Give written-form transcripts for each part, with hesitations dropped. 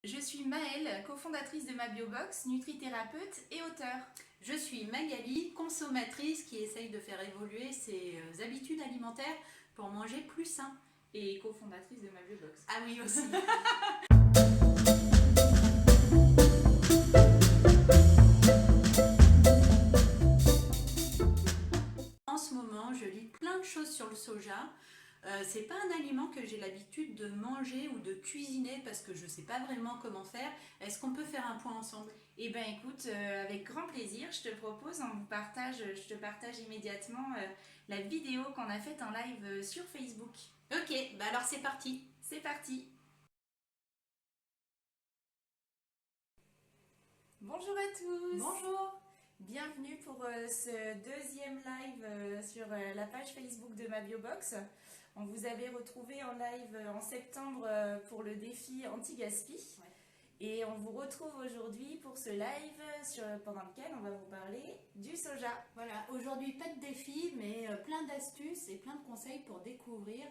Je suis Maëlle, cofondatrice de Ma Biobox, nutrithérapeute et auteure. Je suis Magali, consommatrice qui essaye de faire évoluer ses habitudes alimentaires pour manger plus sain. Et cofondatrice de Ma Biobox. Ah oui aussi. En ce moment, je lis plein de choses sur le soja. C'est pas un aliment que j'ai l'habitude de manger ou de cuisiner parce que je sais pas vraiment comment faire. Est-ce qu'on peut faire un point ensemble? Eh ben écoute, avec grand plaisir, je te propose, je te partage immédiatement la vidéo qu'on a faite en live sur Facebook. Ok, bah alors c'est parti. C'est parti. Bonjour à tous. Bonjour. Bienvenue pour ce deuxième live sur la page Facebook de Ma Biobox. On vous avait retrouvé en live en septembre pour le défi anti-gaspi. Ouais. Et on vous retrouve aujourd'hui pour ce live pendant lequel on va vous parler du soja. Voilà, aujourd'hui pas de défi, mais plein d'astuces et plein de conseils pour découvrir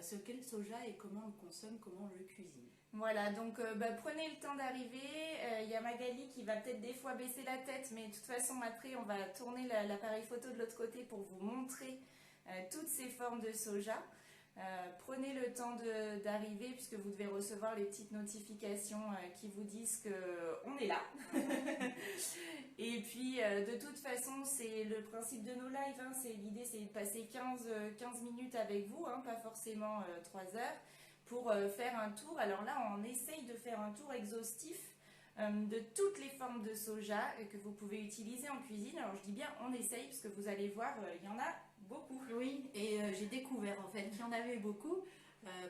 ce qu'est le soja et comment on le consomme, comment on le cuisine. Voilà, donc prenez le temps d'arriver. Il y a Magali qui va peut-être des fois baisser la tête, mais de toute façon après on va tourner l'appareil photo de l'autre côté pour vous montrer toutes ces formes de soja. Prenez le temps d'arriver puisque vous devez recevoir les petites notifications qui vous disent qu'on est là. Et puis de toute façon c'est le principe de nos lives, hein, l'idée c'est de passer 15 minutes avec vous, hein, pas forcément 3 heures, pour faire un tour. Alors là on essaye de faire un tour exhaustif de toutes les formes de soja que vous pouvez utiliser en cuisine. Alors je dis bien on essaye parce que vous allez voir, il y en a beaucoup. Oui, et j'ai découvert en fait qu'il y en avait beaucoup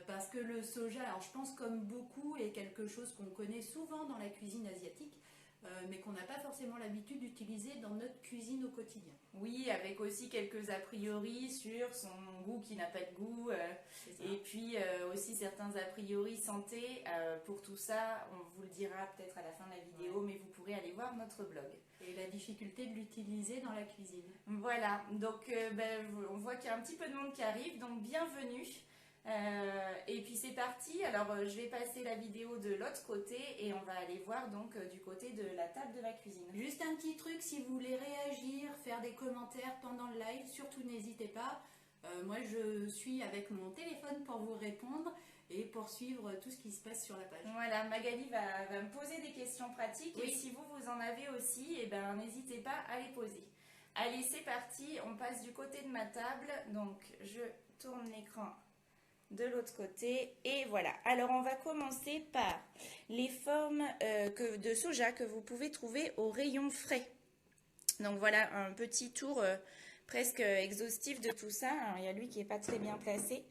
parce que le soja, alors je pense comme beaucoup, est quelque chose qu'on connaît souvent dans la cuisine asiatique, mais qu'on n'a pas forcément l'habitude d'utiliser dans notre cuisine au quotidien. Oui, avec aussi quelques a priori sur son goût qui n'a pas de goût, et puis aussi certains a priori santé. Pour tout ça, on vous le dira peut-être à la fin de la vidéo, mais vous pourrez aller voir notre blog. Et la difficulté de l'utiliser dans la cuisine. Voilà, donc on voit qu'il y a un petit peu de monde qui arrive, donc bienvenue. Et puis c'est parti. Alors je vais passer la vidéo de l'autre côté et on va aller voir donc du côté de la table de la cuisine. Juste un petit truc, si vous voulez réagir, faire des commentaires pendant le live, surtout n'hésitez pas. Moi je suis avec mon téléphone pour vous répondre et pour suivre tout ce qui se passe sur la page. Voilà, Magali va me poser des questions pratiques, oui. Et si vous en avez aussi, eh ben, n'hésitez pas à les poser. Allez, c'est parti, on passe du côté de ma table, donc je tourne l'écran de l'autre côté et voilà. Alors on va commencer par les formes de soja que vous pouvez trouver au rayon frais. Donc voilà un petit tour presque exhaustif de tout ça. Alors, il y a lui qui n'est pas très bien placé.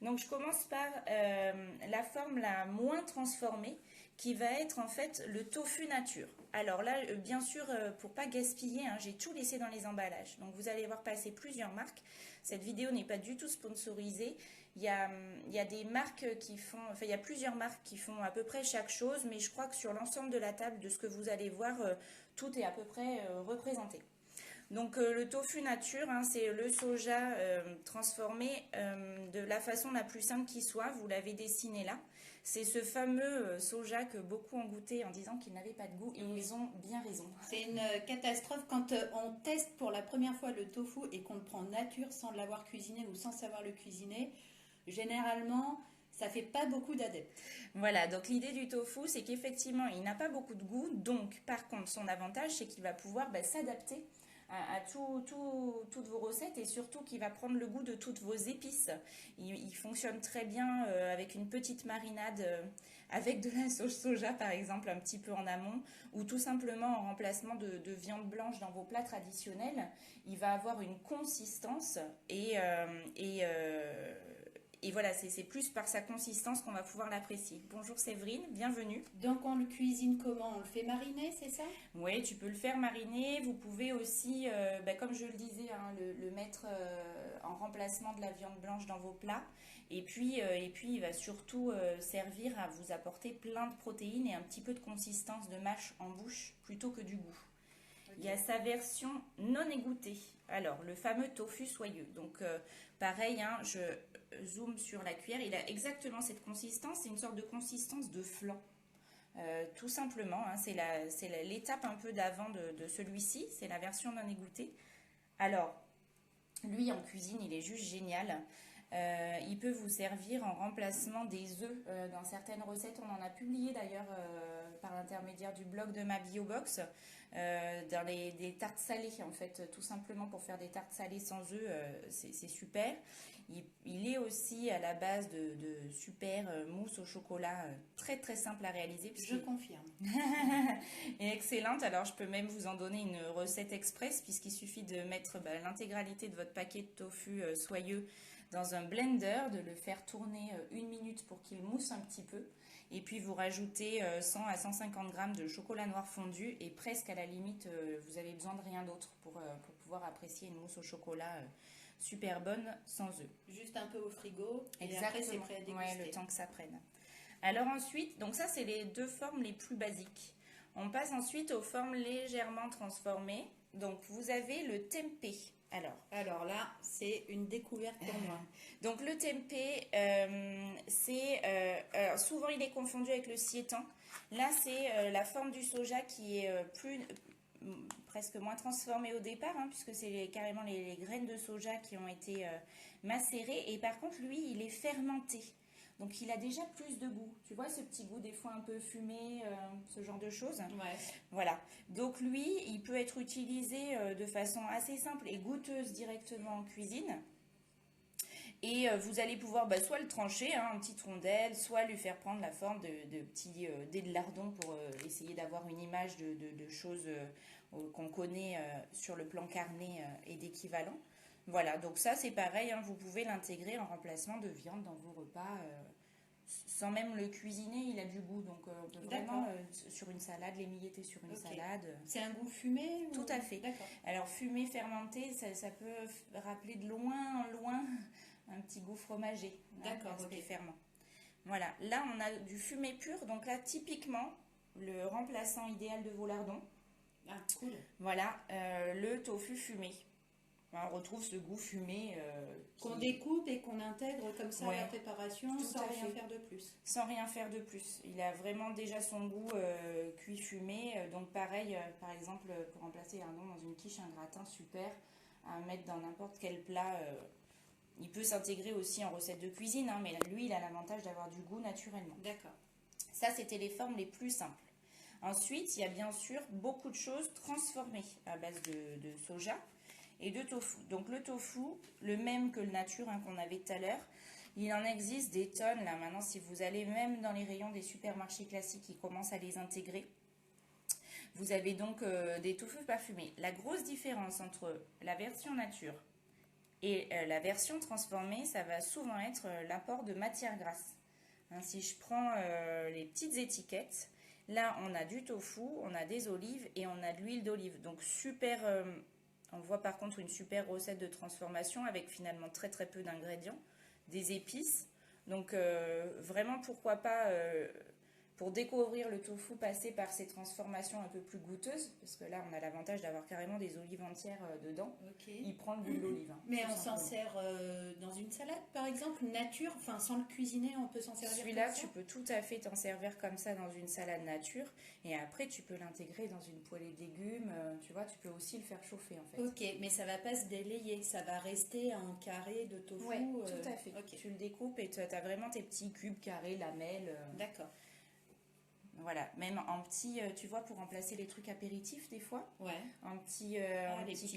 Donc je commence par la forme la moins transformée qui va être en fait le tofu nature. Alors là, bien sûr, pour pas gaspiller, hein, j'ai tout laissé dans les emballages. Donc vous allez voir passer plusieurs marques. Cette vidéo n'est pas du tout sponsorisée. Il y a des marques qui font, enfin il y a plusieurs marques qui font à peu près chaque chose, mais je crois que sur l'ensemble de la table, de ce que vous allez voir, tout est à peu près représenté. Donc le tofu nature, hein, c'est le soja transformé de la façon la plus simple qui soit. Vous l'avez dessiné là. C'est ce fameux soja que beaucoup ont goûté en disant qu'il n'avait pas de goût et ils ont bien raison. C'est une catastrophe quand on teste pour la première fois le tofu et qu'on le prend nature sans l'avoir cuisiné ou sans savoir le cuisiner. Généralement, ça fait pas beaucoup d'adeptes. Voilà, donc l'idée du tofu, c'est qu'effectivement, il n'a pas beaucoup de goût. Donc, par contre, son avantage, c'est qu'il va pouvoir s'adapter à toutes vos recettes et surtout qu'il va prendre le goût de toutes vos épices. Il fonctionne très bien avec une petite marinade avec de la sauce soja par exemple un petit peu en amont ou tout simplement en remplacement de viande blanche dans vos plats traditionnels. Il va avoir une consistance et voilà, c'est plus par sa consistance qu'on va pouvoir l'apprécier. Bonjour Séverine, bienvenue. Donc on le cuisine comment? On le fait mariner, c'est ça? Oui, tu peux le faire mariner. Vous pouvez aussi, comme je le disais, hein, le mettre en remplacement de la viande blanche dans vos plats. Et puis il va surtout servir à vous apporter plein de protéines et un petit peu de consistance de mâche en bouche plutôt que du goût. Okay. Il y a sa version non égouttée. Alors, le fameux tofu soyeux. Donc, pareil, hein, je zoome sur la cuillère. Il a exactement cette consistance. C'est une sorte de consistance de flan. tout simplement. Hein, c'est l'étape un peu d'avant de celui-ci. C'est la version non égoutée. Alors, lui en cuisine, il est juste génial. Il peut vous servir en remplacement des œufs dans certaines recettes. On en a publié d'ailleurs par l'intermédiaire du blog de ma Biobox dans des tartes salées en fait, tout simplement pour faire des tartes salées sans œufs, c'est super. Il est aussi à la base de super mousse au chocolat très très simple à réaliser. Je confirme. Et excellente. Alors je peux même vous en donner une recette express puisqu'il suffit de mettre l'intégralité de votre paquet de tofu soyeux dans un blender, de le faire tourner 1 minute pour qu'il mousse un petit peu. Et puis vous rajoutez 100 à 150 grammes de chocolat noir fondu et presque à la limite, vous avez besoin de rien d'autre pour pouvoir apprécier une mousse au chocolat super bonne sans œufs. Juste un peu au frigo et Exactement. après c'est prêt à déguster. Ouais, le temps que ça prenne. Alors ensuite, donc ça c'est les 2 formes les plus basiques. On passe ensuite aux formes légèrement transformées. Donc vous avez le tempeh. Alors là, c'est une découverte pour moi. Donc le tempeh, souvent il est confondu avec le siétan. Là c'est la forme du soja qui est presque moins transformée au départ, hein, puisque c'est carrément les graines de soja qui ont été macérées. Et par contre lui il est fermenté. Donc il a déjà plus de goût. Tu vois ce petit goût des fois un peu fumé, ce genre de choses. Ouais. Voilà. Donc lui, il peut être utilisé de façon assez simple et goûteuse directement en cuisine. Et vous allez pouvoir soit le trancher en petites rondelles, soit lui faire prendre la forme de petits dés de lardon pour essayer d'avoir une image de choses qu'on connaît sur le plan carné et d'équivalent. Voilà, donc ça c'est pareil, hein, vous pouvez l'intégrer en remplacement de viande dans vos repas, sans même le cuisiner, il a du goût, donc on peut vraiment sur une salade, l'émietter sur une salade. C'est un goût fumé Tout à fait. D'accord. Alors fumé, fermenté, ça peut rappeler de loin en loin un petit goût fromager. D'accord, ok. Ferment. Voilà, là on a du fumé pur, donc là typiquement le remplaçant idéal de vos lardons. Ah, cool. Voilà, le tofu fumé. On retrouve ce goût fumé qu'on découpe et qu'on intègre comme ça à la préparation sans rien faire de plus. Sans rien faire de plus. Il a vraiment déjà son goût cuit fumé. Donc pareil, par exemple, pour remplacer lardon dans une quiche, un gratin super à mettre dans n'importe quel plat. Il peut s'intégrer aussi en recette de cuisine, hein, mais lui, il a l'avantage d'avoir du goût naturellement. D'accord. Ça, c'était les formes les plus simples. Ensuite, il y a bien sûr beaucoup de choses transformées à base de soja et de tofu. Donc le tofu, le même que le nature qu'on avait tout à l'heure, il en existe des tonnes là maintenant. Si vous allez même dans les rayons des supermarchés classiques, ils commencent à les intégrer. Vous avez donc des tofu parfumés. La grosse différence entre la version nature et la version transformée, ça va souvent être l'apport de matière grasse. Hein, si je prends les petites étiquettes, là on a du tofu, on a des olives et on a de l'huile d'olive. Donc super... on voit par contre une super recette de transformation avec finalement très très peu d'ingrédients, des épices. Donc vraiment pourquoi pas pour découvrir le tofu passer par ces transformations un peu plus goûteuses, parce que là on a l'avantage d'avoir carrément des olives entières dedans. Okay. Il prend le goût de l'olive. Hein, mais on s'en sert dans une salade par exemple, nature, enfin sans le cuisiner on peut s'en servir. Celui-là tu peux tout à fait t'en servir comme ça dans une salade nature, et après tu peux l'intégrer dans une poêlée de légumes, tu vois, tu peux aussi le faire chauffer en fait. Ok, mais ça va pas se délayer, ça va rester un carré de tofu. Oui, tout à fait. Okay. Tu le découpes et tu as vraiment tes petits cubes carrés, lamelles. D'accord. Voilà, même en petit, tu vois, pour remplacer les trucs apéritifs des fois. Ouais. Un petit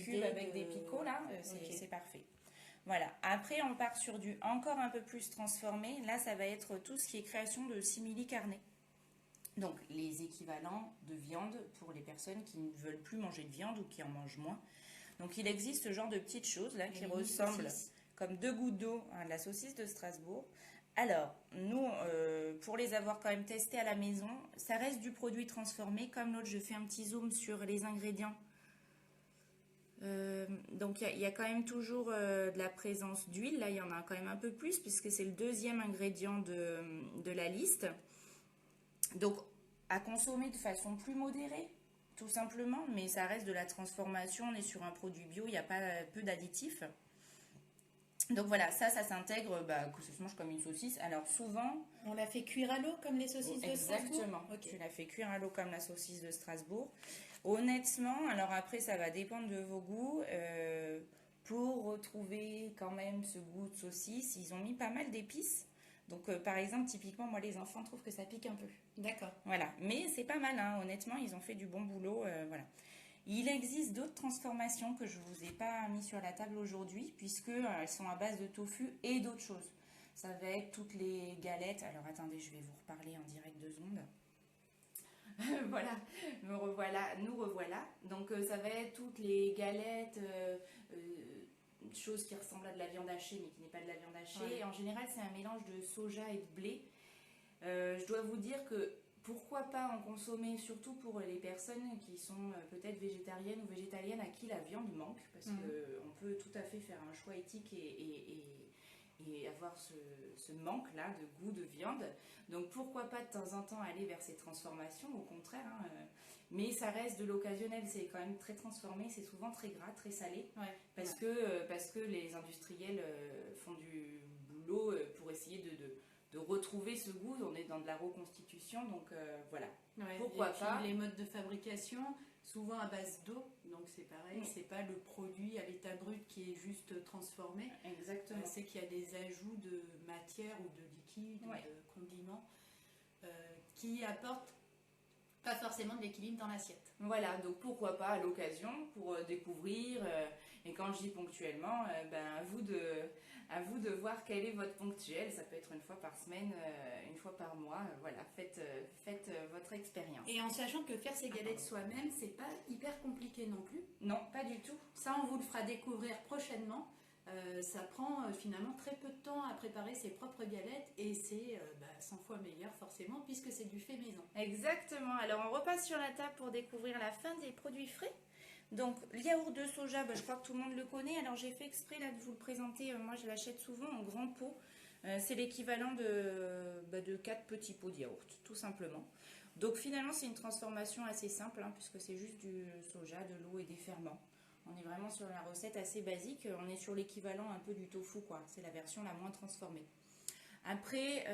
cube avec des picots là, c'est parfait. Voilà, après on part sur du encore un peu plus transformé. Là, ça va être tout ce qui est création de simili carné. Donc, les équivalents de viande pour les personnes qui ne veulent plus manger de viande ou qui en mangent moins. Donc, il existe ce genre de petites choses là qui ressemblent comme 2 gouttes d'eau à la saucisse de Strasbourg. Alors, nous, pour les avoir quand même testés à la maison, ça reste du produit transformé. Comme l'autre, je fais un petit zoom sur les ingrédients. Donc, il y a quand même toujours de la présence d'huile. Là, il y en a quand même un peu plus puisque c'est le 2e ingrédient de la liste. Donc, à consommer de façon plus modérée, tout simplement. Mais ça reste de la transformation. On est sur un produit bio, il n'y a pas peu d'additifs. Donc voilà, ça s'intègre, que ça se mange comme une saucisse. Alors souvent... On la fait cuire à l'eau comme les saucisses de Strasbourg? Exactement, tu la fais cuire à l'eau comme la saucisse de Strasbourg. Honnêtement, alors après ça va dépendre de vos goûts. Pour retrouver quand même ce goût de saucisse, ils ont mis pas mal d'épices. Donc par exemple, typiquement, moi les enfants trouvent que ça pique un peu. D'accord. Voilà, mais c'est pas mal, hein. Honnêtement, ils ont fait du bon boulot. Voilà. Il existe d'autres transformations que je ne vous ai pas mis sur la table aujourd'hui, puisque elles sont à base de tofu et d'autres choses. Ça va être toutes les galettes. Alors attendez, je vais vous reparler en direct 2 secondes. Voilà, nous revoilà. Donc ça va être toutes les galettes, choses qui ressemblent à de la viande hachée, mais qui n'est pas de la viande hachée. Ouais. Et en général, c'est un mélange de soja et de blé. Je dois vous dire que pourquoi pas en consommer, surtout pour les personnes qui sont peut-être végétariennes ou végétaliennes à qui la viande manque, parce qu'on peut tout à fait faire un choix éthique et avoir ce manque-là de goût de viande. Donc pourquoi pas de temps en temps aller vers ces transformations, au contraire, hein, mais ça reste de l'occasionnel, c'est quand même très transformé, c'est souvent très gras, très salé, parce que les industriels font du boulot pour essayer de retrouver ce goût. On est dans de la reconstitution, donc voilà. Ouais, pourquoi pas. Les modes de fabrication, souvent à base d'eau, donc c'est pareil, c'est pas le produit à l'état brut qui est juste transformé. Exactement. C'est qu'il y a des ajouts de matière ou de liquide, de condiments qui apportent pas forcément de l'équilibre dans l'assiette. Voilà, donc pourquoi pas à l'occasion pour découvrir, et quand je dis ponctuellement, à vous de voir quel est votre ponctuel. Ça peut être une fois par semaine, une fois par mois. Voilà, faites votre expérience. Et en sachant que faire ces galettes soi-même, c'est pas hyper compliqué non plus. Non, pas du tout. Ça, on vous le fera découvrir prochainement. Ça prend finalement très peu de temps à préparer ses propres galettes et c'est 100 fois meilleur forcément puisque c'est du fait maison. Exactement. Alors on repasse sur la table pour découvrir la fin des produits frais. Donc, le yaourt de soja, je crois que tout le monde le connaît. Alors, j'ai fait exprès là, de vous le présenter. Moi, je l'achète souvent en grand pot. C'est l'équivalent de 4 petits pots de yaourt, tout simplement. Donc, finalement, c'est une transformation assez simple, hein, puisque c'est juste du soja, de l'eau et des ferments. On est vraiment sur la recette assez basique. On est sur l'équivalent un peu du tofu, quoi. C'est la version la moins transformée. Après,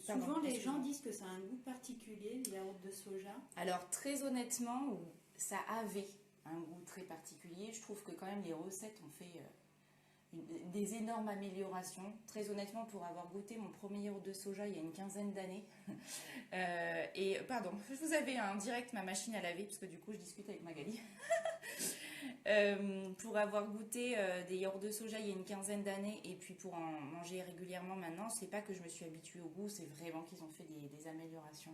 souvent, les gens disent que ça a un goût particulier, le yaourt de soja. Alors, très honnêtement, ça avait un goût très particulier. Je trouve que quand même les recettes ont fait des énormes améliorations. Très honnêtement, pour avoir goûté mon premier yaourt de soja il y a une quinzaine d'années, et pardon, vous avez en direct ma machine à laver, parce que du coup je discute avec Magali. Pour avoir goûté des yaourts de soja il y a une quinzaine d'années et puis pour en manger régulièrement maintenant, c'est pas que je me suis habituée au goût, c'est vraiment qu'ils ont fait des améliorations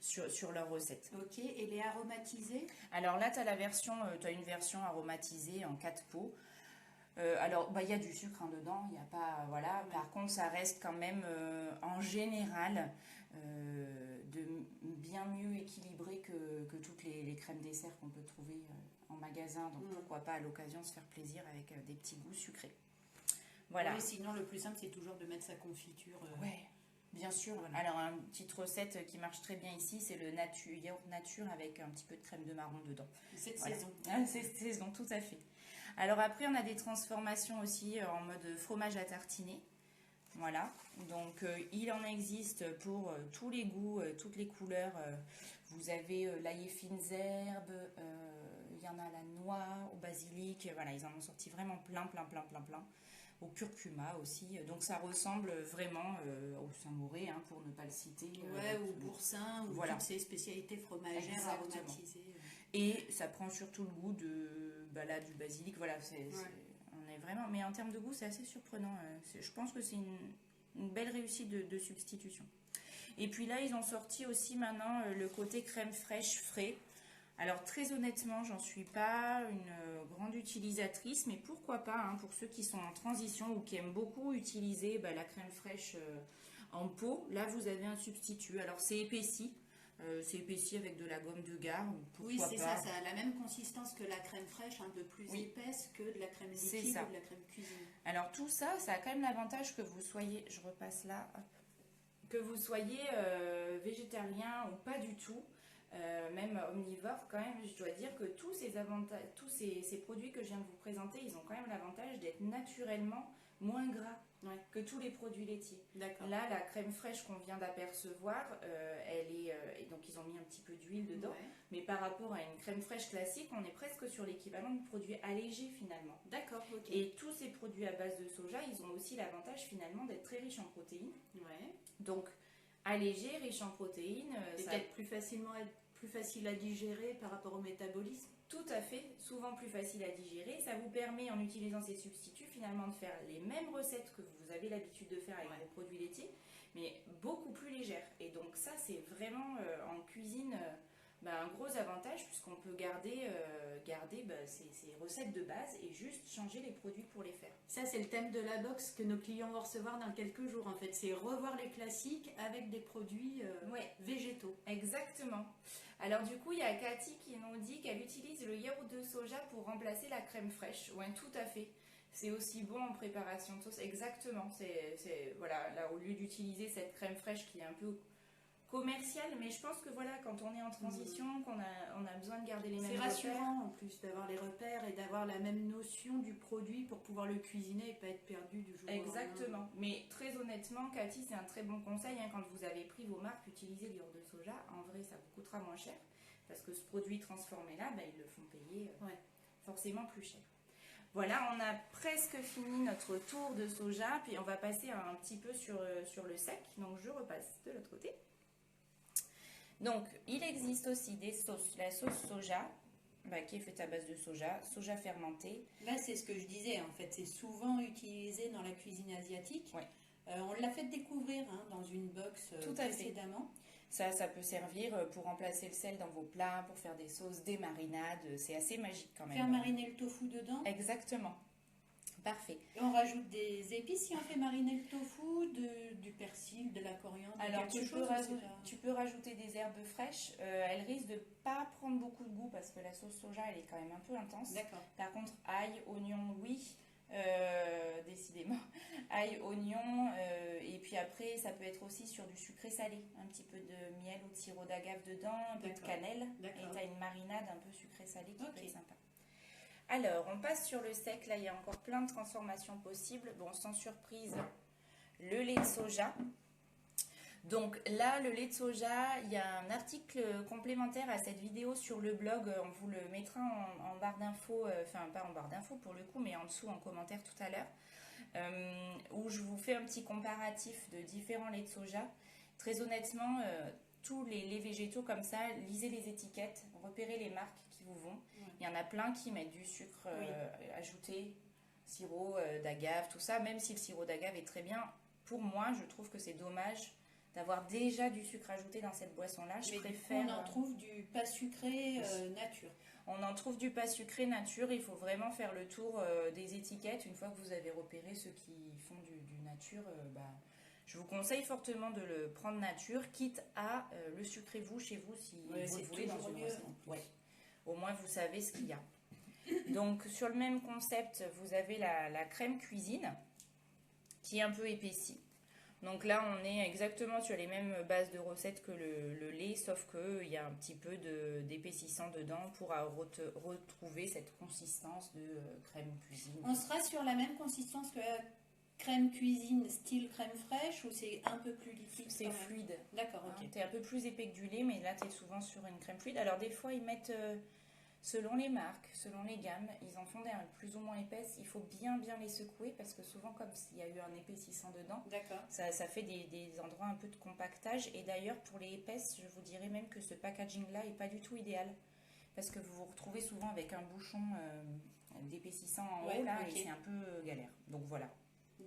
sur leur recette. Ok, et les aromatisés? Alors là, tu as une version aromatisée en 4 pots. Alors, il y a du sucre dedans, il n'y a pas... Voilà. Ouais. Par contre, ça reste quand même, en général, de bien mieux équilibré que toutes les crèmes dessert qu'on peut trouver en magasin. Donc, pourquoi pas à l'occasion se faire plaisir avec des petits goûts sucrés. Voilà. Oui, sinon, le plus simple, c'est toujours de mettre sa confiture. Ouais. Bien sûr. Voilà. Alors, une petite recette qui marche très bien ici, c'est le yaourt nature avec un petit peu de crème de marron dedans. C'est de saison. C'est de saison, tout à fait. Alors après, on a des transformations aussi en mode fromage à tartiner. Voilà. Donc, il en existe pour tous les goûts, toutes les couleurs. Vous avez l'ail et fines herbes, il y en a à la noix, au basilic. Voilà, ils en ont sorti vraiment plein. Au curcuma aussi, donc ça ressemble vraiment au Saint-Mauré, hein, pour ne pas le citer. Ou boursin, ou toutes ces spécialités fromagères aromatisées. Et ça prend surtout le goût du basilic, voilà, on est vraiment, mais en termes de goût, c'est assez surprenant. Je pense que c'est une belle réussite de substitution. Et puis là, ils ont sorti aussi maintenant le côté crème fraîche frais. Alors très honnêtement, j'en suis pas une grande utilisatrice, mais pourquoi pas, hein, pour ceux qui sont en transition ou qui aiment beaucoup utiliser la crème fraîche en pot. Là, vous avez un substitut. Alors c'est épaissi avec de la gomme de gare. Oui, c'est ça a la même consistance que la crème fraîche, un peu plus épaisse que de la crème liquide ou de la crème cuisine. Alors tout ça, ça a quand même l'avantage que vous soyez, je repasse là, hop, que vous soyez végétarien ou pas du tout. même omnivore, quand même, je dois dire que tous ces avantages, ces produits que je viens de vous présenter, ils ont quand même l'avantage d'être naturellement moins gras que tous les produits laitiers. Là, la crème fraîche qu'on vient d'apercevoir, et donc ils ont mis un petit peu d'huile dedans, mais par rapport à une crème fraîche classique, on est presque sur l'équivalent de produits allégés finalement. D'accord, ok. Et tous ces produits à base de soja, ils ont aussi l'avantage finalement d'être très riches en protéines. Donc, allégé, riche en protéines. Et peut-être plus facile à digérer par rapport au métabolisme. Tout à fait, souvent plus facile à digérer. Ça vous permet, en utilisant ces substituts, finalement de faire les mêmes recettes que vous avez l'habitude de faire avec vos produits laitiers, mais beaucoup plus légères. Et donc ça, c'est vraiment en cuisine un gros avantage, puisqu'on peut garder ces recettes de base et juste changer les produits pour les faire. Ça, c'est le thème de la box que nos clients vont recevoir dans quelques jours. En fait, c'est revoir les classiques avec des produits végétaux. Exactement. Alors du coup, il y a Cathy qui nous dit qu'elle utilise le yaourt de soja pour remplacer la crème fraîche. Oui, tout à fait. C'est aussi bon en préparation de sauce. Exactement. Voilà, là, au lieu d'utiliser cette crème fraîche qui est un peu commerciale, mais je pense que voilà, quand on est en transition, qu'on a besoin de garder les mêmes repères. C'est rassurant en plus d'avoir les repères et d'avoir la même notion du produit pour pouvoir le cuisiner et pas être perdu du jour au lendemain. Exactement. Mais très honnêtement, Cathy, c'est un très bon conseil. Quand vous avez pris vos marques, utilisez le yaourt de soja. En vrai, ça vous coûtera moins cher parce que ce produit transformé là, ils le font payer forcément plus cher. Voilà, on a presque fini notre tour de soja, puis on va passer un petit peu sur le sec. Donc je repasse de l'autre côté. Donc, il existe aussi des sauces, la sauce soja, qui est faite à base de soja fermenté. Là, c'est ce que je disais, en fait, c'est souvent utilisé dans la cuisine asiatique. On l'a fait découvrir dans une box précédemment. Ça peut servir pour remplacer le sel dans vos plats, pour faire des sauces, des marinades, c'est assez magique quand même. Faire mariner le tofu dedans. Exactement. Parfait. Et on rajoute des épices si on fait mariner le tofu, du persil, de la coriandre. Alors tu peux rajouter des herbes fraîches. Elles risquent de pas prendre beaucoup de goût parce que la sauce soja elle est quand même un peu intense. D'accord. Par contre ail, oignon, oui. Décidément. Ail, oignon. Et puis après ça peut être aussi sur du sucré salé. Un petit peu de miel ou de sirop d'agave dedans, un peu de cannelle. Et tu as une marinade un peu sucré salé qui peut être sympa. Alors, on passe sur le sec. Là, il y a encore plein de transformations possibles. Bon, sans surprise, le lait de soja. Donc là, le lait de soja, il y a un article complémentaire à cette vidéo sur le blog. On vous le mettra en barre d'infos, enfin pas en barre d'infos pour le coup, mais en dessous en commentaire tout à l'heure, où je vous fais un petit comparatif de différents laits de soja. Très honnêtement, tous les laits végétaux comme ça, lisez les étiquettes, repérez les marques qui vous vont. Il y en a plein qui mettent du sucre ajouté, sirop d'agave, tout ça. Même si le sirop d'agave est très bien, pour moi, je trouve que c'est dommage d'avoir déjà du sucre ajouté dans cette boisson-là. Je préfère. On en trouve du pas sucré nature. On en trouve du pas sucré nature. Il faut vraiment faire le tour des étiquettes. Une fois que vous avez repéré ceux qui font du nature, je vous conseille fortement de le prendre nature, quitte à le sucrer vous chez vous si vous le voulez dans une recette. Au moins vous savez ce qu'il y a. Donc sur le même concept, vous avez la crème cuisine qui est un peu épaissie. Donc là on est exactement sur les mêmes bases de recettes que le lait, sauf qu'il y a un petit peu d'épaississant dedans pour retrouver cette consistance de crème cuisine. On sera sur la même consistance que la crème cuisine style crème fraîche ou c'est un peu plus liquide? C'est fluide. D'accord, ok. T'es un peu plus épais que du lait, mais là t'es souvent sur une crème fluide. Alors des fois ils mettent, selon les marques, selon les gammes, ils en font des plus ou moins épaisses. Il faut bien les secouer parce que souvent comme s'il y a eu un épaississant dedans, ça fait des endroits un peu de compactage. Et d'ailleurs pour les épaisses, je vous dirais même que ce packaging là est pas du tout idéal parce que vous vous retrouvez souvent avec un bouchon d'épaississant en haut là et c'est un peu galère. Donc voilà.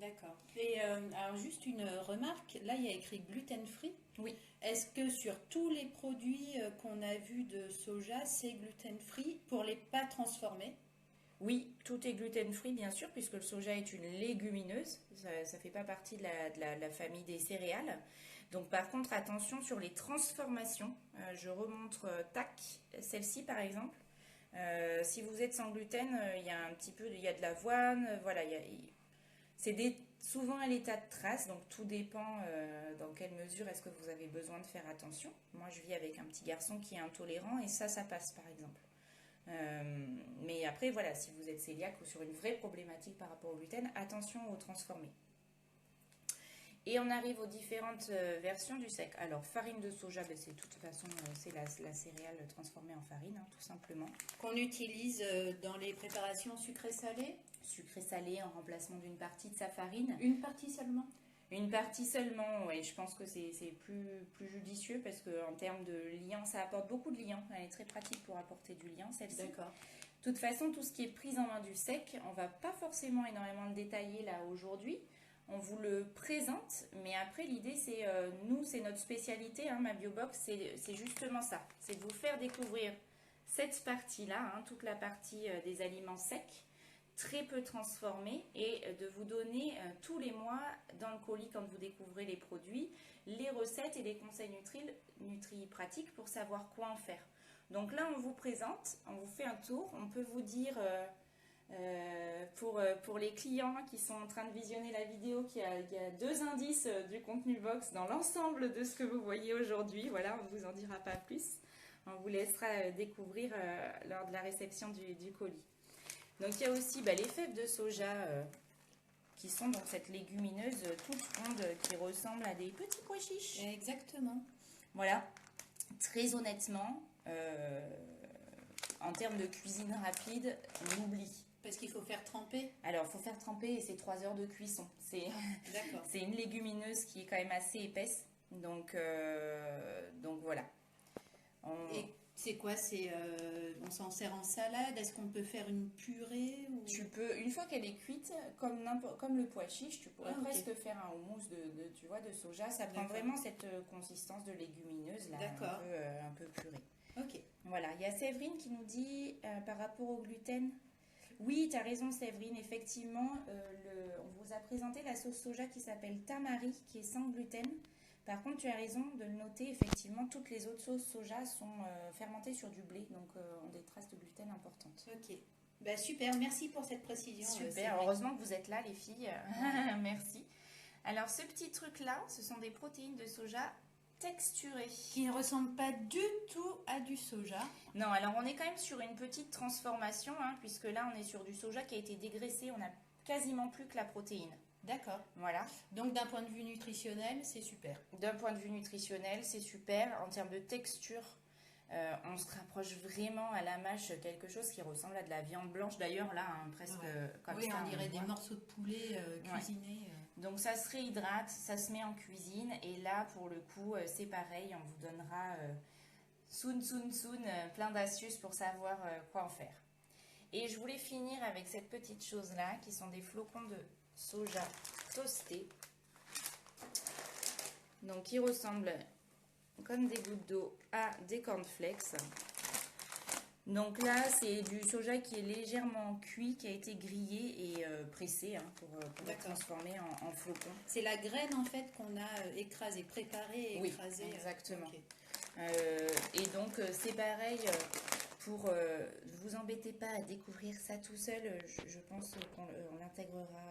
D'accord. Et alors juste une remarque, là il y a écrit gluten free. Oui. Est-ce que sur tous les produits qu'on a vus de soja, c'est gluten free pour les pas transformés? Oui, tout est gluten free bien sûr puisque le soja est une légumineuse, ça fait pas partie de la famille des céréales. Donc par contre attention sur les transformations, je remontre celle-ci par exemple. Si vous êtes sans gluten, il y a un petit peu, il y a de l'avoine, voilà, souvent à l'état de trace, donc tout dépend dans quelle mesure est-ce que vous avez besoin de faire attention. Moi, je vis avec un petit garçon qui est intolérant et ça passe par exemple. Mais après, voilà, si vous êtes cœliaque ou sur une vraie problématique par rapport au gluten, attention aux transformés. Et on arrive aux différentes versions du sec. Alors, farine de soja, ben, c'est de toute façon c'est la céréale transformée en farine, hein, tout simplement. Qu'on utilise dans les préparations sucrées-salées. Sucré-salé en remplacement d'une partie de sa farine. Une partie seulement? Une partie seulement, oui. Je pense que c'est plus judicieux parce qu'en termes de liant, ça apporte beaucoup de liant. Elle est très pratique pour apporter du liant, celle-ci. D'accord. De toute façon, tout ce qui est prise en main du sec, on va pas forcément énormément le détailler là aujourd'hui. On vous le présente, mais après l'idée c'est, nous c'est notre spécialité, hein, ma Biobox, c'est justement ça. C'est de vous faire découvrir cette partie-là, hein, toute la partie des aliments secs, très peu transformés, et de vous donner tous les mois dans le colis quand vous découvrez les produits, les recettes et les conseils nutri-pratiques pour savoir quoi en faire. Donc là on vous présente, on vous fait un tour, on peut vous dire... pour les clients qui sont en train de visionner la vidéo, qu'il y a 2 indices du contenu box dans l'ensemble de ce que vous voyez aujourd'hui. Voilà, on ne vous en dira pas plus. On vous laissera découvrir lors de la réception du colis. Donc il y a aussi les fèves de soja qui sont dans cette légumineuse toute ronde qui ressemble à des petits pois chiches. Exactement. Voilà, très honnêtement, en termes de cuisine rapide, on oublie. Parce qu'il faut faire tremper. Alors, il faut faire tremper et c'est 3 heures de cuisson. C'est une légumineuse qui est quand même assez épaisse. Donc voilà. Et c'est quoi? On s'en sert en salade? Est-ce qu'on peut faire une purée ou... Tu peux, une fois qu'elle est cuite, comme le pois chiche, tu pourrais presque faire un houmous de soja. Ça prend vraiment cette consistance de légumineuse, là, un peu purée. Ok. Voilà, il y a Séverine qui nous dit par rapport au gluten... Oui, tu as raison Séverine, effectivement, on vous a présenté la sauce soja qui s'appelle Tamari, qui est sans gluten. Par contre, tu as raison de le noter, effectivement, toutes les autres sauces soja sont fermentées sur du blé, donc ont des traces de gluten importantes. Ok, super, merci pour cette précision. Super, heureusement que vous êtes là les filles, merci. Alors ce petit truc-là, ce sont des protéines de soja texturées. Qui ne ressemble pas du tout à du soja. Non, alors on est quand même sur une petite transformation, hein, puisque là on est sur du soja qui a été dégraissé, on a quasiment plus que la protéine. D'accord. Voilà. Donc d'un point de vue nutritionnel, c'est super. D'un point de vue nutritionnel, c'est super. En termes de texture, on se rapproche vraiment à la mâche, quelque chose qui ressemble à de la viande blanche. D'ailleurs, là, hein, presque comme ça. Oui, on dirait des morceaux de poulet cuisinés. Donc ça se réhydrate, ça se met en cuisine. Et là, pour le coup, c'est pareil. On vous donnera soon, plein d'astuces pour savoir quoi en faire. Et je voulais finir avec cette petite chose-là, qui sont des flocons de soja toastés. Donc, qui ressemblent comme des gouttes d'eau à des cornflakes. Donc là, c'est du soja qui est légèrement cuit, qui a été grillé et pressé pour être transformé en flocons. C'est la graine en fait qu'on a écrasée, préparée et écrasée. Oui, exactement. Okay. Et donc c'est pareil, pour ne vous embêtez pas à découvrir ça tout seul, je pense qu'on l'intégrera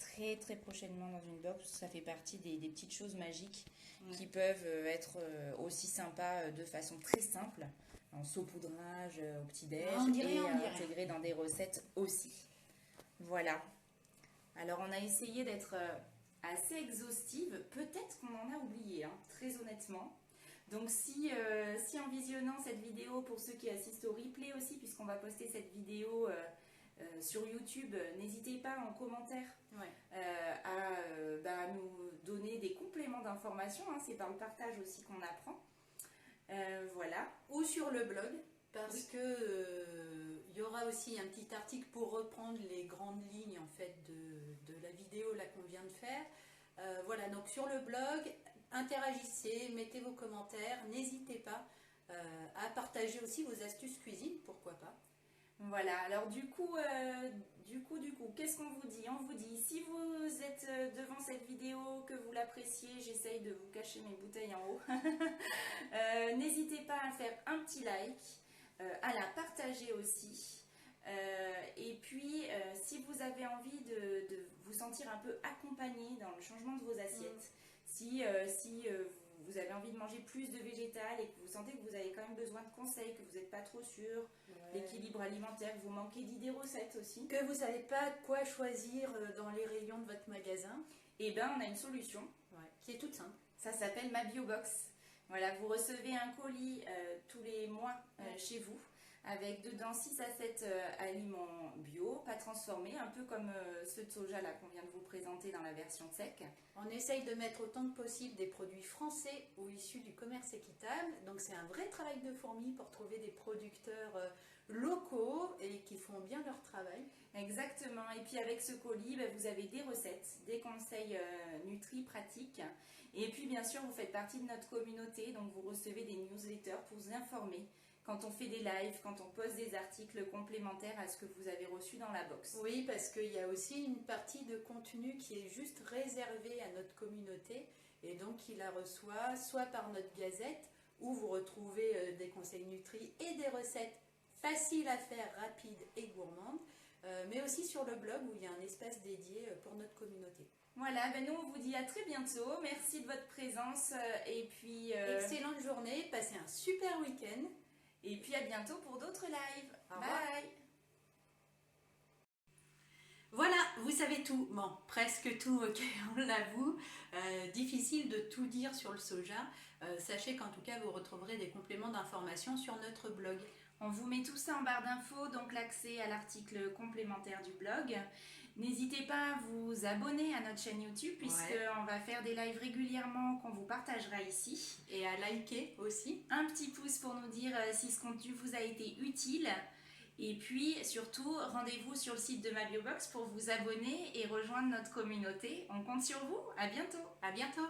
très très prochainement dans une box. Ça fait partie des petites choses magiques qui peuvent être aussi sympas de façon très simple, en saupoudrage au petit-déj et intégré dans des recettes aussi. Voilà. Alors on a essayé d'être assez exhaustive. Peut-être qu'on en a oublié, hein, très honnêtement. Donc si en visionnant cette vidéo, pour ceux qui assistent au replay aussi, puisqu'on va poster cette vidéo sur YouTube, n'hésitez pas en commentaire à nous donner des compléments d'informations. Hein, c'est par le partage aussi qu'on apprend. Voilà. Ou sur le blog, parce que y aura aussi un petit article pour reprendre les grandes lignes en fait de la vidéo là qu'on vient de faire. Voilà, donc sur le blog, interagissez, mettez vos commentaires, n'hésitez pas à partager aussi vos astuces cuisine, pourquoi pas. Voilà, alors du coup, qu'est-ce qu'on vous dit? On vous dit, si vous êtes devant cette vidéo, que vous l'appréciez, j'essaye de vous cacher mes bouteilles en haut, n'hésitez pas à faire un petit like, à la partager aussi, Et puis, si vous avez envie de vous sentir un peu accompagné dans le changement de vos assiettes, si vous avez envie de manger plus de végétal et que vous sentez que vous avez quand même besoin de conseils, que vous n'êtes pas trop sûr, l'équilibre alimentaire, que vous manquez d'idées recettes aussi, que vous ne savez pas quoi choisir dans les rayons de votre magasin, et ben on a une solution qui est toute simple. Ça s'appelle Ma Bio Box. Voilà, vous recevez un colis tous les mois chez vous, avec dedans 6 à 7 aliments bio, pas transformés, un peu comme ceux de soja là qu'on vient de vous présenter dans la version sec. On essaye de mettre autant que possible des produits français ou issus du commerce équitable, donc c'est un vrai travail de fourmi pour trouver des producteurs locaux et qui font bien leur travail. Exactement, et puis avec ce colis, vous avez des recettes, des conseils nutri pratiques, et puis bien sûr vous faites partie de notre communauté, donc vous recevez des newsletters pour vous informer quand on fait des lives, quand on poste des articles complémentaires à ce que vous avez reçu dans la box. Oui, parce qu'il y a aussi une partie de contenu qui est juste réservée à notre communauté et donc qui la reçoit soit par notre gazette où vous retrouvez des conseils nutri et des recettes faciles à faire, rapides et gourmandes, mais aussi sur le blog où il y a un espace dédié pour notre communauté. Voilà, nous on vous dit à très bientôt, merci de votre présence et puis... Excellente journée, passez un super week-end. Et puis à bientôt pour d'autres lives. Bye. Voilà, vous savez tout. Bon, presque tout, ok, on l'avoue. Difficile de tout dire sur le soja. Sachez qu'en tout cas, vous retrouverez des compléments d'information sur notre blog. On vous met tout ça en barre d'infos, donc l'accès à l'article complémentaire du blog. N'hésitez pas à vous abonner à notre chaîne YouTube puisqu'on va faire des lives régulièrement qu'on vous partagera ici. Et à liker aussi. Un petit pouce pour nous dire si ce contenu vous a été utile. Et puis surtout, rendez-vous sur le site de Ma Bio Box pour vous abonner et rejoindre notre communauté. On compte sur vous. À bientôt. À bientôt.